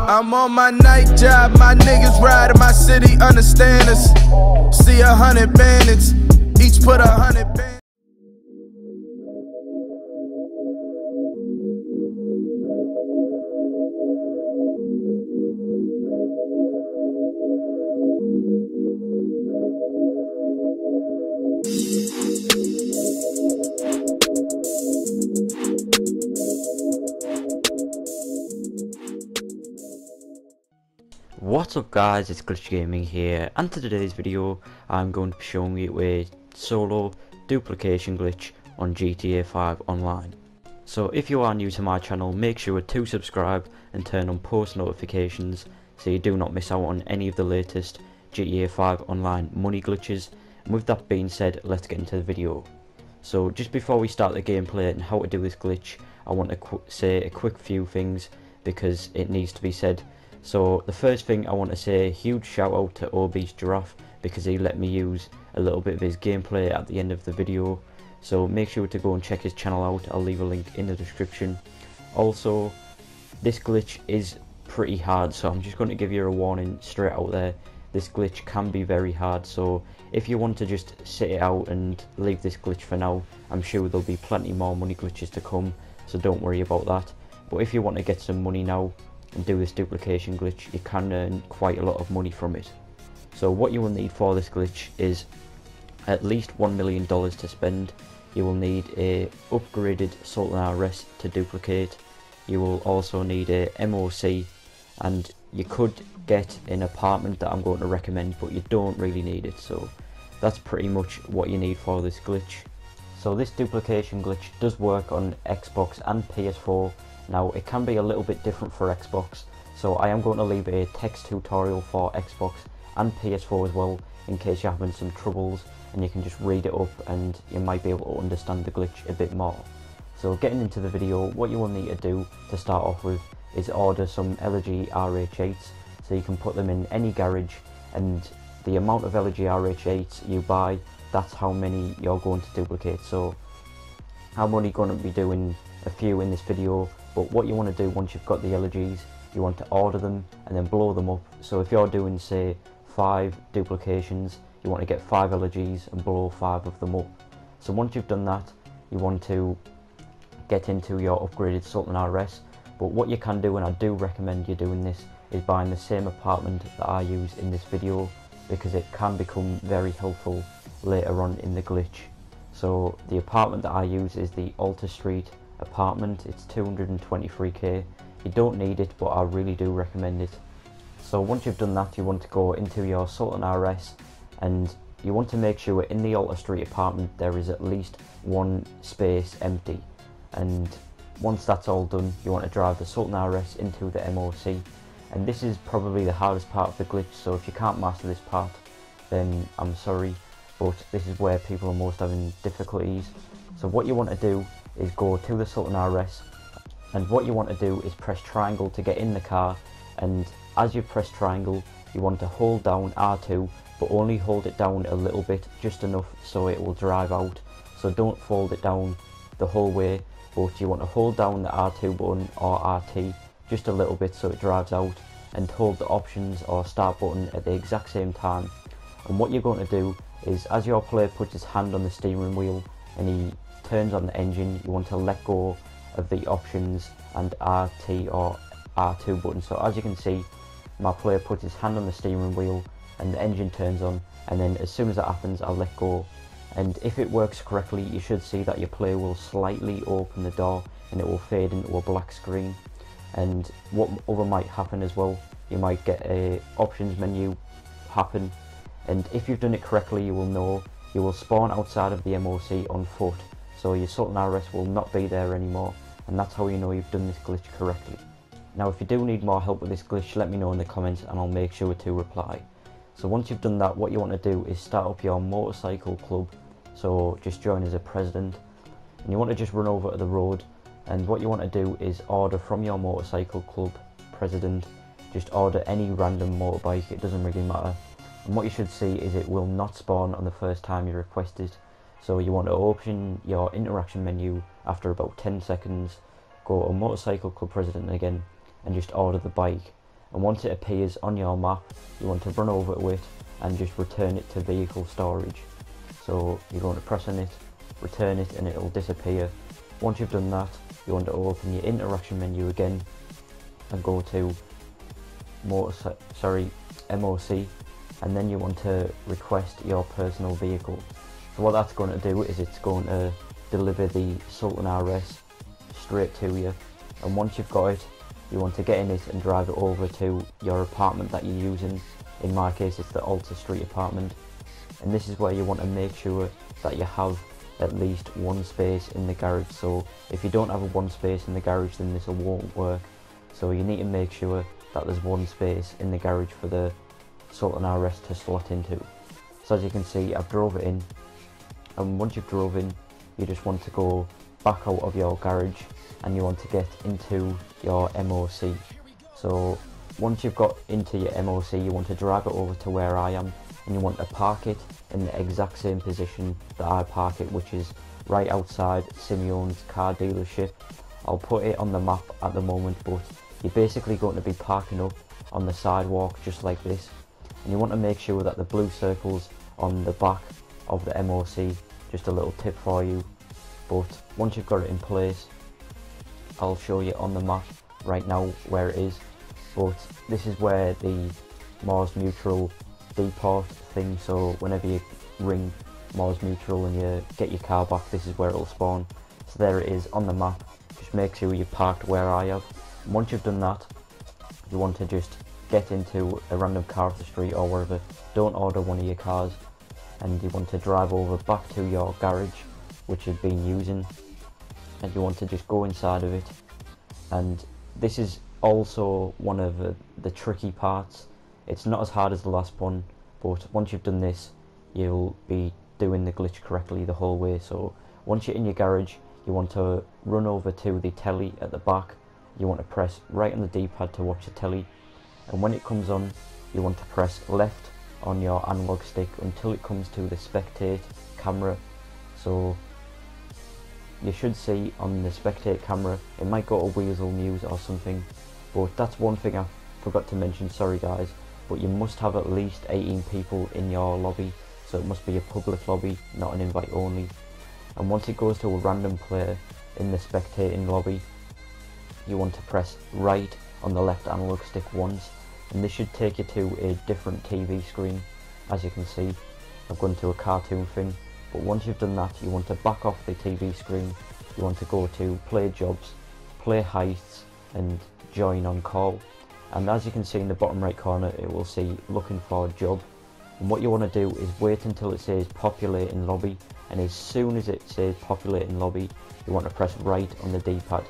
I'm on my night job, my niggas ride in my city, understand us. See 100 bandits, each put 100 bandits. What's up guys, it's Glitch Gaming here, and to today's video I'm going to be showing you a solo duplication glitch on GTA 5 online. So if you are new to my channel, make sure to subscribe and turn on post notifications so you do not miss out on any of the latest GTA 5 online money glitches. And with that being said, let's get into the video. So just before we start the gameplay and how to do this glitch, I want to say a quick few things because it needs to be said. So the first thing I want to say, huge shout out to Obese Giraffe because he let me use a little bit of his gameplay at the end of the video. So make sure to go and check his channel out, I'll leave a link in the description. Also, this glitch is pretty hard, so I'm just going to give you a warning straight out there. This glitch can be very hard, so if you want to just sit it out and leave this glitch for now, I'm sure there'll be plenty more money glitches to come, so don't worry about that. But if you want to get some money now and do this duplication glitch, you can earn quite a lot of money from it. So what you will need for this glitch is at least $1 million to spend. You will need a upgraded Solo RS to duplicate. You will also need a MOC, and you could get an apartment that I'm going to recommend, but you don't really need it. So that's pretty much what you need for this glitch. So this duplication glitch does work on Xbox and PS4. Now it can be a little bit different for Xbox, so I am going to leave a text tutorial for Xbox and PS4 as well in case you're having some troubles, and you can just read it up and you might be able to understand the glitch a bit more. So getting into the video, what you will need to do to start off with is order some LG RH8s, so you can put them in any garage, and the amount of LG RH8s you buy, that's how many you're going to duplicate. So I'm only going to be doing a few in this video, but what you want to do once you've got the LGs, you want to order them and then blow them up. So if you're doing say 5 duplications, you want to get 5 LGs and blow 5 of them up. So once you've done that, you want to get into your upgraded Solo RS. But what you can do, and I do recommend you doing this, is buying the same apartment that I use in this video, because it can become very helpful later on in the glitch. So the apartment that I use is the Alta Street apartment. It's 223k. You don't need it, but I really do recommend it. So once you've done that, you want to go into your Solo RS, and you want to make sure in the Alta Street apartment there is at least one space empty. And once that's all done, you want to drive the Solo RS into the MOC, and this is probably the hardest part of the glitch, so if you can't master this part, then I'm sorry, but this is where people are most having difficulties. So what you want to do is go to the Solo RS, and what you want to do is press triangle to get in the car, and as you press triangle you want to hold down R2, but only hold it down a little bit, just enough so it will drive out. So don't fold it down the whole way, but you want to hold down the R2 button or RT just a little bit so it drives out, and hold the options or start button at the exact same time. And what you're going to do is, as your player puts his hand on the steering wheel and he turns on the engine, you want to let go of the options and RT or R2 button. So as you can see, my player puts his hand on the steering wheel and the engine turns on, and then as soon as that happens I'll let go. And if it works correctly, you should see that your player will slightly open the door and it will fade into a black screen. And what other might happen as well, you might get a options menu happen, and if you've done it correctly, you will know you will spawn outside of the MOC on foot, so your Solo RS will not be there anymore, and that's how you know you've done this glitch correctly. Now if you do need more help with this glitch, let me know in the comments and I'll make sure to reply. So once you've done that, what you want to do is start up your motorcycle club. So just join as a president, and you want to just run over to the road, and what you want to do is order from your motorcycle club president, just order any random motorbike, it doesn't really matter. And what you should see is it will not spawn on the first time you request it. So you want to open your interaction menu after about 10 seconds, go to motorcycle club president again, and just order the bike. and once it appears on your map, you want to run over to it and just return it to vehicle storage. So you're going to press on it, return it, and it will disappear. Once you've done that, you want to open your interaction menu again and go to MOC, and then you want to request your personal vehicle. So what that's going to do is it's going to deliver the Sultan RS straight to you, and once you've got it, you want to get in it and drive it over to your apartment that you're using. In my case, it's the Alta Street apartment, and this is where you want to make sure that you have at least one space in the garage. So if you don't have a one space in the garage, then this won't work. So you need to make sure that there's one space in the garage for the Sultan RS to slot into. So as you can see, I've drove it in, and once you've drove in, you just want to go back out of your garage and you want to get into your MOC. So once you've got into your MOC, you want to drag it over to where I am, and you want to park it in the exact same position that I park it, which is right outside Simeon's car dealership. I'll put it on the map at the moment, but you're basically going to be parking up on the sidewalk just like this, and you want to make sure that the blue circles on the back of the MOC, just a little tip for you, but once you've got it in place, I'll show you on the map right now where it is. But this is where the Mars Mutual depot thing, so whenever you ring Mars Mutual and you get your car back, this is where it'll spawn. So there it is on the map. Just make sure you're parked where I have. And once you've done that, you want to just get into a random car off the street or wherever. Don't order one of your cars, and you want to drive over back to your garage which you've been using, and you want to just go inside of it. And this is also one of the tricky parts. It's not as hard as the last one, but once you've done this, you'll be doing the glitch correctly the whole way. So once you're in your garage, you want to run over to the telly at the back. You want to press right on the D-pad to watch the telly, and when it comes on, you want to press left on your analog stick until it comes to the spectate camera. So you should see on the spectate camera, it might go to Weasel News or something, but that's one thing I forgot to mention, sorry guys, but you must have at least 18 people in your lobby, so it must be a public lobby, not an invite only. And once it goes to a random player in the spectating lobby, you want to press right on the left analog stick once, and this should take you to a different TV screen. As you can see, I've gone to a cartoon thing, but once you've done that, you want to back off the TV screen. You want to go to play jobs, play heists, and join on call. And as you can see in the bottom right corner, it will say looking for a job. And what you want to do is wait until it says populate in lobby, and as soon as it says populate in lobby, you want to press right on the D-pad.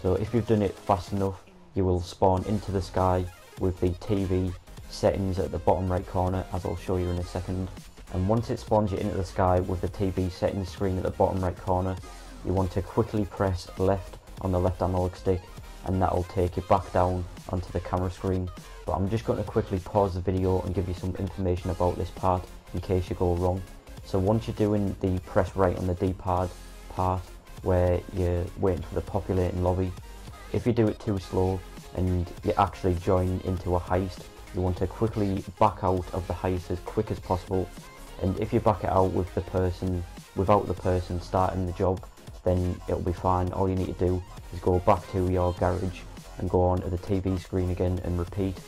So if you've done it fast enough, you will spawn into the sky with the TV settings at the bottom right corner, as I'll show you in a second. And once it spawns you into the sky with the TV settings screen at the bottom right corner, you want to quickly press left on the left analog stick, and that will take you back down onto the camera screen. But I'm just going to quickly pause the video and give you some information about this part in case you go wrong. So once you're doing the press right on the D-pad part where you're waiting for the populating lobby, if you do it too slow and you actually join into a heist, you want to quickly back out of the heist as quick as possible. And if you back it out with the person, without the person starting the job, then it'll be fine. All you need to do is go back to your garage and go on to the TV screen again and repeat.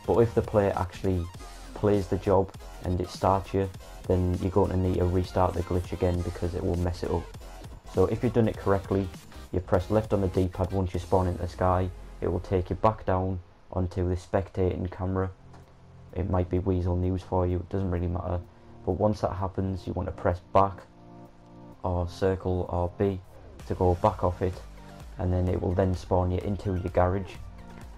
But if the player actually plays the job and it starts you, then you're going to need to restart the glitch again because it will mess it up. So if you've done it correctly, you press left on the D-pad once you spawn into the sky, it will take you back down onto the spectating camera. It might be Weasel News for you, it doesn't really matter. But once that happens, you want to press back or circle or B to go back off it, and then it will then spawn you into your garage.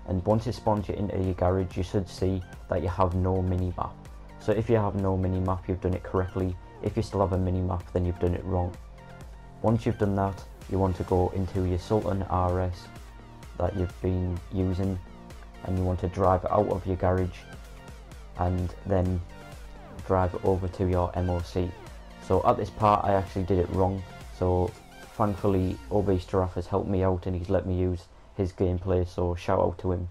And once it spawns you into your garage, you should see that you have no mini-map. So if you have no mini-map, you've done it correctly. If you still have a mini-map, then you've done it wrong. Once you've done that, you want to go into your Sultan RS that you've been using, and you want to drive out of your garage and then drive it over to your MOC. So at this part I actually did it wrong, so thankfully OB Straff has helped me out and he's let me use his gameplay, so shout out to him.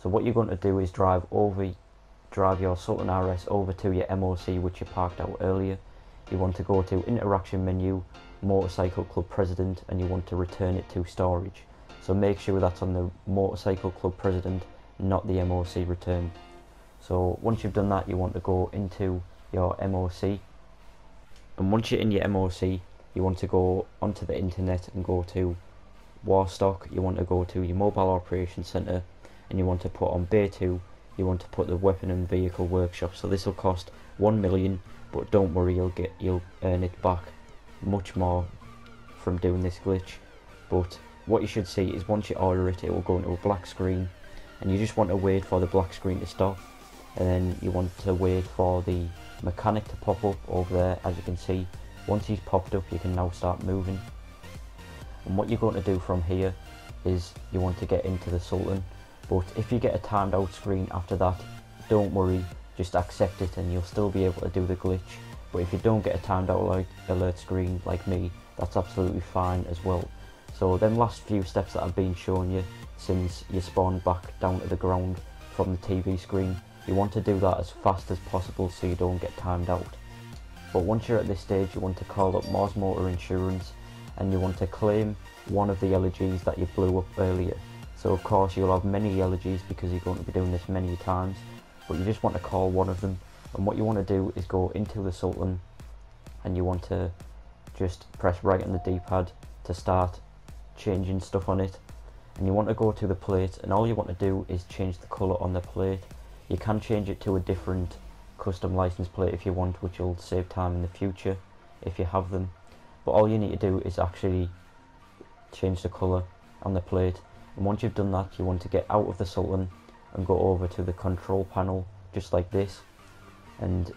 So what you're going to do is drive your Sultan RS over to your MOC, which you parked out earlier. You want to go to interaction menu, motorcycle club president, and you want to return it to storage. So make sure that's on the motorcycle club president, not the MOC return. So once you've done that, you want to go into your MOC, and once you're in your MOC, you want to go onto the internet and go to Warstock. You want to go to your mobile operations center, and you want to put on Bay 2, you want to put the weapon and vehicle workshop. So this will cost 1 million, but don't worry, you'll earn it back much more from doing this glitch. But what you should see is once you order it, it will go into a black screen, and you just want to wait for the black screen to stop, and then you want to wait for the mechanic to pop up over there. As you can see, once he's popped up, you can now start moving. And what you're going to do from here is you want to get into the Sultan, but if you get a timed out screen after that, don't worry, just accept it and you'll still be able to do the glitch. But if you don't get a timed out alert screen like me, that's absolutely fine as well. So them last few steps that I've been showing you since you spawned back down to the ground from the TV screen, you want to do that as fast as possible so you don't get timed out. But once you're at this stage, you want to call up Moz Motor Insurance, and you want to claim one of the elegies that you blew up earlier. So of course you'll have many elegies because you're going to be doing this many times, but you just want to call one of them. And what you want to do is go into the Sultan, and you want to just press right on the D-pad to start changing stuff on it. And you want to go to the plate, and all you want to do is change the colour on the plate. You can change it to a different custom license plate if you want, which will save time in the future if you have them. But all you need to do is actually change the colour on the plate. And once you've done that, you want to get out of the Sultan and go over to the control panel, just like this. And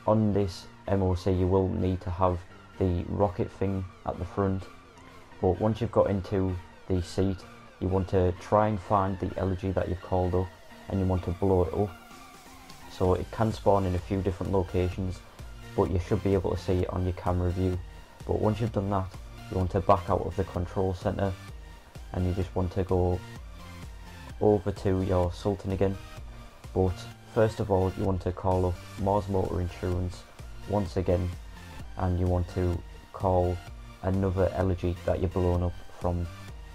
on this MOC you will need to have the rocket thing at the front. But once you've got into the seat, you want to try and find the elegy that you've called up, and you want to blow it up. So it can spawn in a few different locations, but you should be able to see it on your camera view. But once you've done that, you want to back out of the control center, and you just want to go over to your Sultan again. But first of all, you want to call up Moz Motor Insurance once again, and you want to call another elegy that you've blown up from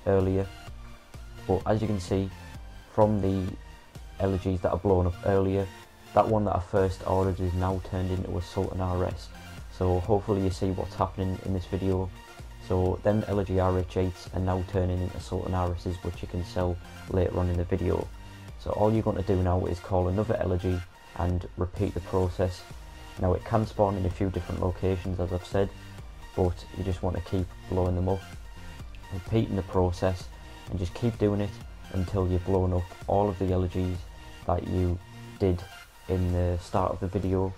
earlier. But as you can see from the elegies that are blown up earlier, that one that I first ordered is now turned into a Sultan RS. So hopefully you see what's happening in this video. So them elegy RH8s are now turning into Sultan RSs, which you can sell later on in the video. So all you're going to do now is call another elegy and repeat the process. Now it can spawn in a few different locations, as I've said, but you just want to keep blowing them up, repeating the process, and just keep doing it until you've blown up all of the elegies that you did in the start of the video.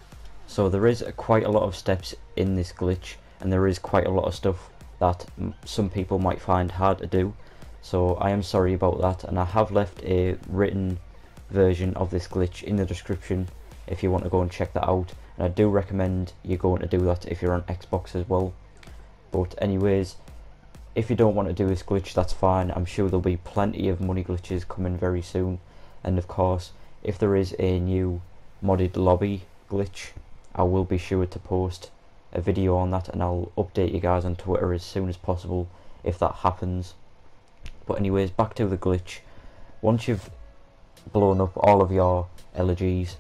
So there is quite a lot of steps in this glitch, and there is quite a lot of stuff that some people might find hard to do. So I am sorry about that, and I have left a written version of this glitch in the description if you want to go and check that out, and I do recommend you going to do that if you're on Xbox as well. But anyways, if you don't want to do this glitch, that's fine. I'm sure there'll be plenty of money glitches coming very soon, and of course if there is a new modded lobby glitch, I will be sure to post a video on that, and I'll update you guys on Twitter as soon as possible if that happens. But anyways, back to the glitch. Once you've blown up all of your elegies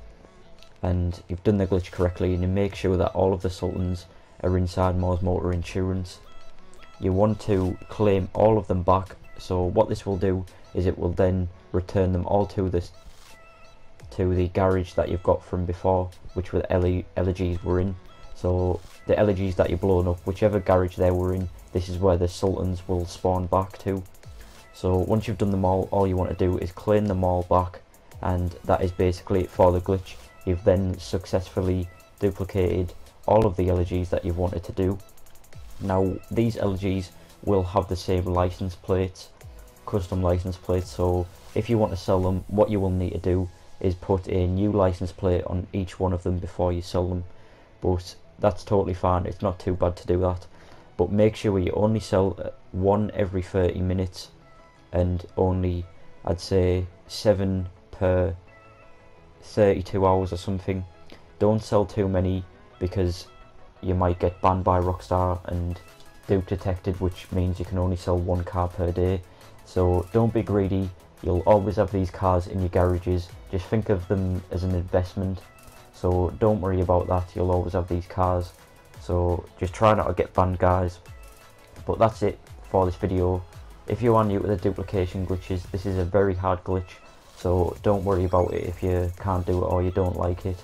and you've done the glitch correctly, and you make sure that all of the Sultans are inside Moz Motor Insurance, you want to claim all of them back. So what this will do is it will then return them all to the garage that you've got from before, which were the elegies were in. So the elegies that you've blown up, whichever garage they were in, this is where the Sultans will spawn back to. So once you've done them all you want to do is claim them all back, and that is basically it for the glitch. You've then successfully duplicated all of the elegies that you've wanted to do. Now these elegies will have the same license plates, custom license plates, so if you want to sell them, what you will need to do is put a new license plate on each one of them before you sell them. But that's totally fine, it's not too bad to do that. But make sure you only sell one every 30 minutes, and only, I'd say, 7 per 32 hours or something. Don't sell too many because you might get banned by Rockstar and dupe detected, which means you can only sell one car per day. So don't be greedy. You'll always have these cars in your garages. Just think of them as an investment. So don't worry about that. You'll always have these cars. So just try not to get banned, guys. But that's it for this video. If you are new to the duplication glitches, this is a very hard glitch. So don't worry about it if you can't do it or you don't like it.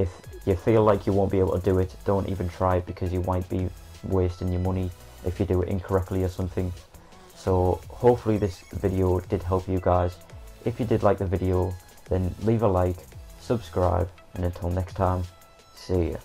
If you feel like you won't be able to do it, don't even try it, because you might be wasting your money if you do it incorrectly or something. So hopefully this video did help you guys. If you did like the video, then leave a like, subscribe, and until next time, see ya.